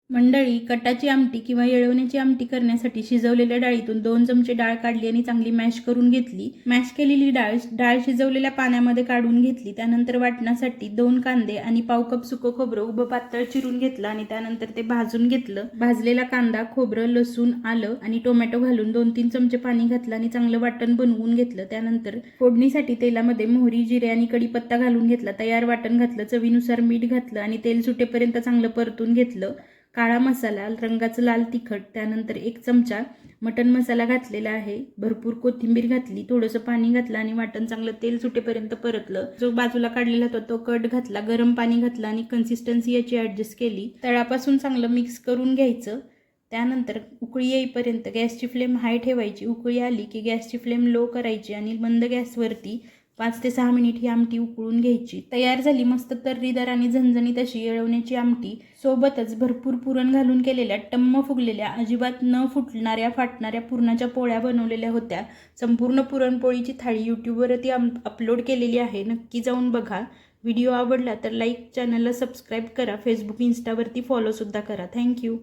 मंडळी, कटाची आमटी किंवा येळवण्याची आमटी करण्यासाठी शिजवलेल्या डाळीतून 2 चमचे डाळ काढली आणि चांगली मॅश करून घेतली. मॅश केलेली डाळ शिजवलेल्या पाण्यामध्ये काढून घेतली. त्यानंतर वाटण्यासाठी 2 कांदे आणि पाव कप सुकं खोबरं उभं पातळ चिरून घेतलं आणि त्यानंतर ते भाजून घेतलं. भाजलेला कांदा, खोबरं, लसूण, आलं आणि टोमॅटो घालून 2-3 चमचे पाणी घातलं आणि चांगलं वाटण बनवून घेतलं. त्यानंतर फोडणीसाठी तेलामध्ये मोहरी, जिरे आणि कढीपत्ता घालून घेतला. तयार वाटण घातलं, चवीनुसार मीठ घातलं आणि तेल सुटेपर्यंत चांगलं परतून घेतलं. काळा मसाला, रंगाचं लाल तिखट, त्यानंतर 1 चमचा मटण मसाला घातलेला आहे. भरपूर कोथिंबीर घातली, थोडंसं पाणी घातलं आणि वाटण चांगलं तेल सुटेपर्यंत परतलं. जो बाजूला काढलेला होता तो कट घातला, गरम पाणी घातलं आणि कन्सिस्टन्सी याची ॲडजस्ट केली. तळापासून चांगलं मिक्स करून घ्यायचं. त्यानंतर उकळी येईपर्यंत गॅसची फ्लेम हाय ठेवायची. उकळी आली की गॅसची फ्लेम लो करायची आणि मंद गॅसवरती 5 ते 6 मिनिट ही आमटी उकळून घ्यायची. तयार झाली मस्त तर्रीदार आणि झणझणीत अशी येळवण्याची आमटी. सोबतच भरपूर पुरण घालून केलेल्या, टम्म फुगलेल्या, अजिबात न फुटणाऱ्या फाटणाऱ्या पुरणाच्या पोळ्या बनवलेल्या होत्या. संपूर्ण पुरणपोळीची थाळी यूट्यूबवरती अपलोड केलेली आहे, नक्की जाऊन बघा. व्हिडिओ आवडला तर लाईक, चॅनलला सबस्क्राईब करा. फेसबुक, इन्स्टावरती फॉलोसुद्धा करा. थँक्यू.